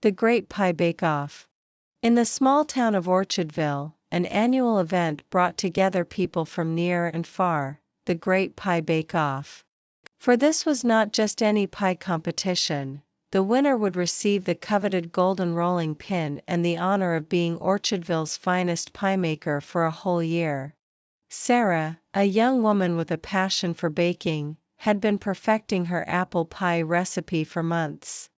The Great Pie Bake-Off. In the small town of Orchardville, an annual event brought together people from near and far, the Great Pie Bake-Off. For this was not just any pie competition. The winner would receive the coveted golden rolling pin and the honor of being Orchardville's finest pie maker for a whole year. Sarah, a young woman with a passion for baking, had been perfecting her apple pie recipe for months.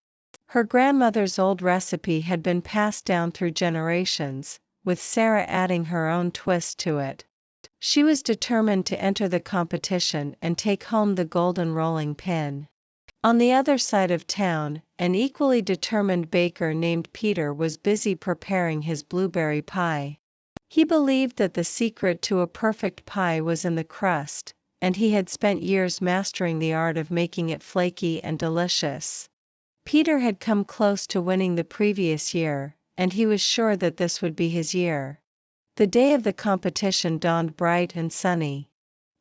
Her grandmother's old recipe had been passed down through generations, with Sarah adding her own twist to it. She was determined to enter the competition and take home the golden rolling pin. On the other side of town, an equally determined baker named Peter was busy preparing his blueberry pie. He believed that the secret to a perfect pie was in the crust, and he had spent years mastering the art of making it flaky and delicious. Peter had come close to winning the previous year, and he was sure that this would be his year. The day of the competition dawned bright and sunny.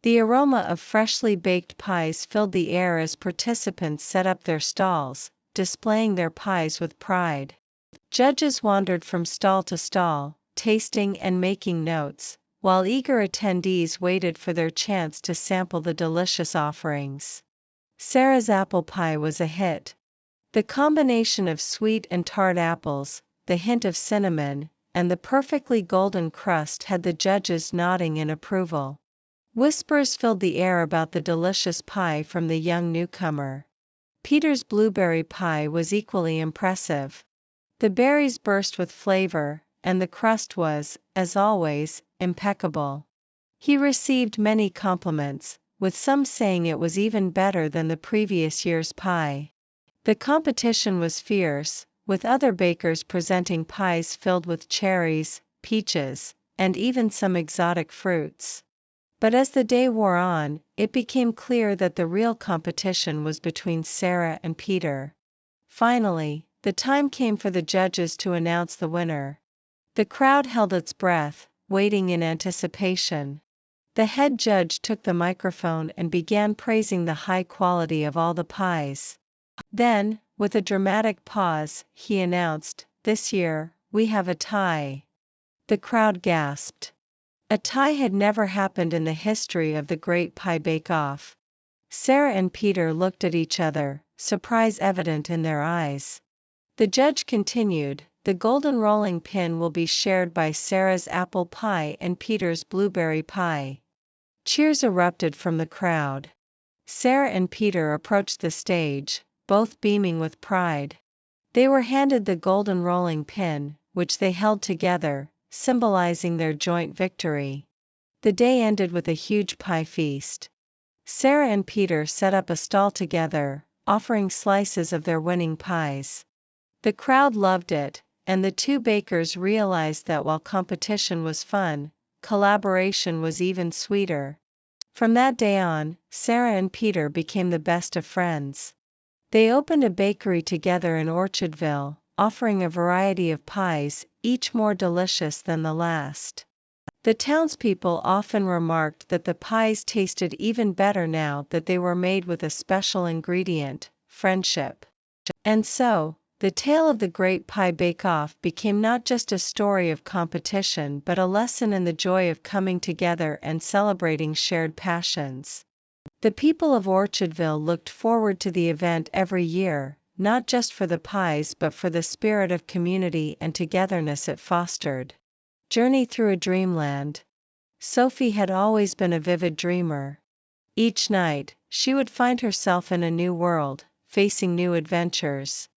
The aroma of freshly baked pies filled the air as participants set up their stalls, displaying their pies with pride. Judges wandered from stall to stall, tasting and making notes, while eager attendees waited for their chance to sample the delicious offerings. Sarah's apple pie was a hit. The combination of sweet and tart apples, the hint of cinnamon, and the perfectly golden crust had the judges nodding in approval. Whispers filled the air about the delicious pie from the young newcomer. Peter's blueberry pie was equally impressive. The berries burst with flavor, and the crust was, as always, impeccable. He received many compliments, with some saying it was even better than the previous year's pie. The competition was fierce, with other bakers presenting pies filled with cherries, peaches, and even some exotic fruits. But as the day wore on, it became clear that the real competition was between Sarah and Peter. Finally, the time came for the judges to announce the winner. The crowd held its breath, waiting in anticipation. The head judge took the microphone and began praising the high quality of all the pies. Then, with a dramatic pause, he announced, "This year, we have a tie." The crowd gasped. A tie had never happened in the history of the Great Pie Bake-Off. Sarah and Peter looked at each other, surprise evident in their eyes. The judge continued, "The golden rolling pin will be shared by Sarah's apple pie and Peter's blueberry pie." Cheers erupted from the crowd. Sarah and Peter approached the stage, both beaming with pride. They were handed the golden rolling pin, which they held together, symbolizing their joint victory. The day ended with a huge pie feast. Sarah and Peter set up a stall together, offering slices of their winning pies. The crowd loved it, and the two bakers realized that while competition was fun, collaboration was even sweeter. From that day on, Sarah and Peter became the best of friends. They opened a bakery together in Orchardville, offering a variety of pies, each more delicious than the last. The townspeople often remarked that the pies tasted even better now that they were made with a special ingredient, friendship. And so, the tale of the Great Pie Bake-Off became not just a story of competition but a lesson in the joy of coming together and celebrating shared passions. The people of Orchardville looked forward to the event every year, not just for the pies but for the spirit of community and togetherness it fostered. Journey through a dreamland. Sophie had always been a vivid dreamer. Each night, she would find herself in a new world, facing new adventures.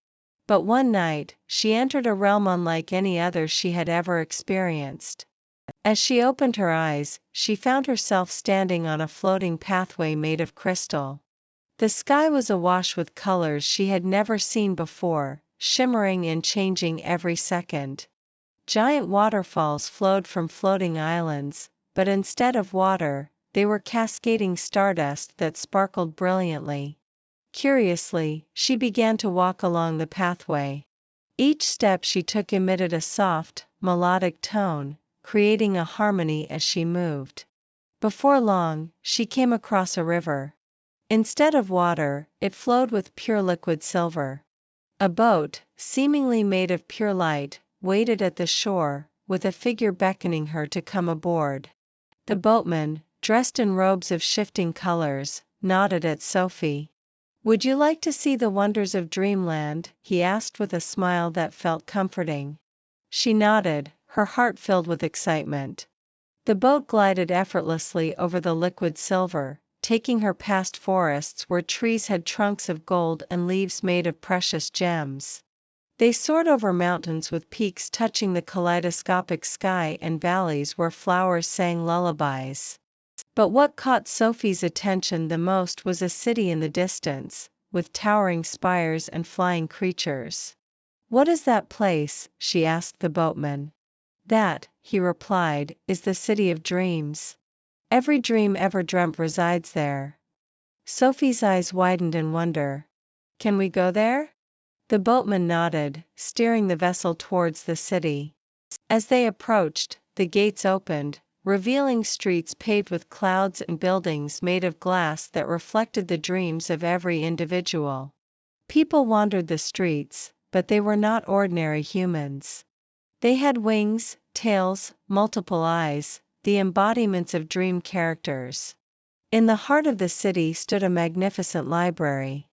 But one night, she entered a realm unlike any other she had ever experienced. As she opened her eyes, she found herself standing on a floating pathway made of crystal. The sky was awash with colors she had never seen before, shimmering and changing every second. Giant waterfalls flowed from floating islands, but instead of water, they were cascading stardust that sparkled brilliantly. Curiously, she began to walk along the pathway. Each step she took emitted a soft, melodic tone, creating a harmony as she moved. Before long, she came across a river. Instead of water, it flowed with pure liquid silver. A boat, seemingly made of pure light, waited at the shore, with a figure beckoning her to come aboard. The boatman, dressed in robes of shifting colors, nodded at Sophie. "Would you like to see the wonders of Dreamland?" he asked with a smile that felt comforting. She nodded, her heart filled with excitement. The boat glided effortlessly over the liquid silver, taking her past forests where trees had trunks of gold and leaves made of precious gems. They soared over mountains with peaks touching the kaleidoscopic sky and valleys where flowers sang lullabies. But what caught Sophie's attention the most was a city in the distance, with towering spires and flying creatures. "What is that place?" she asked the boatman. "That," he replied, "is the city of dreams. Every dream ever dreamt resides there." Sophie's eyes widened in wonder. "Can we go there?" The boatman nodded, steering the vessel towards the city. As they approached, the gates opened, revealing streets paved with clouds and buildings made of glass that reflected the dreams of every individual. People wandered the streets, but they were not ordinary humans. They had wings, tails, multiple eyes, the embodiments of dream characters. In the heart of the city stood a magnificent library.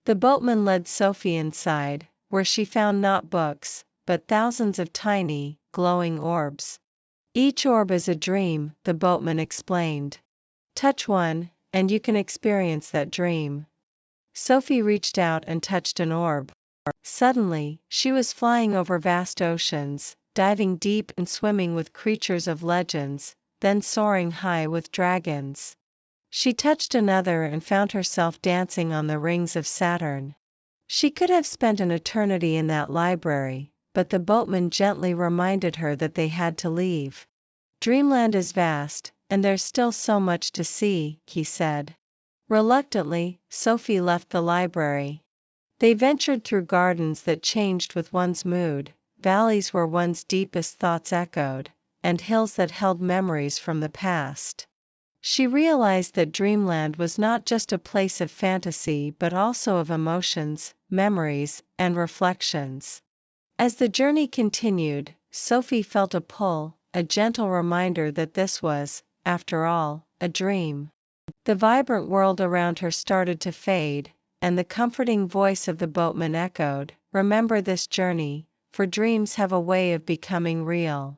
The boatman led Sophie inside, where she found not books, but thousands of tiny, glowing orbs. "Each orb is a dream," the boatman explained. "Touch one, and you can experience that dream." Sophie reached out and touched an orb. Suddenly, she was flying over vast oceans, diving deep and swimming with creatures of legends, then soaring high with dragons. She touched another and found herself dancing on the rings of Saturn. She could have spent an eternity in that library, but the boatman gently reminded her that they had to leave. "Dreamland is vast, and there's still so much to see," he said. Reluctantly, Sophie left the library. They ventured through gardens that changed with one's mood, valleys where one's deepest thoughts echoed, and hills that held memories from the past. She realized that Dreamland was not just a place of fantasy but also of emotions, memories, and reflections. As the journey continued, Sophie felt a pull, a gentle reminder that this was, after all, a dream. The vibrant world around her started to fade, and the comforting voice of the boatman echoed, "Remember this journey, for dreams have a way of becoming real."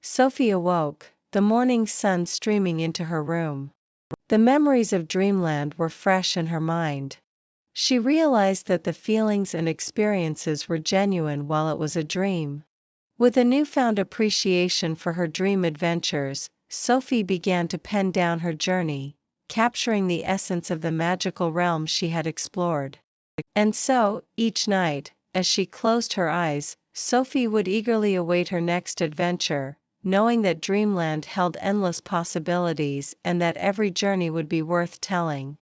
Sophie awoke, the morning sun streaming into her room. The memories of Dreamland were fresh in her mind. She realized that the feelings and experiences were genuine while it was a dream. With a newfound appreciation for her dream adventures, Sophie began to pen down her journey, capturing the essence of the magical realm she had explored. And so, each night, as she closed her eyes, Sophie would eagerly await her next adventure, knowing that Dreamland held endless possibilities and that every journey would be worth telling.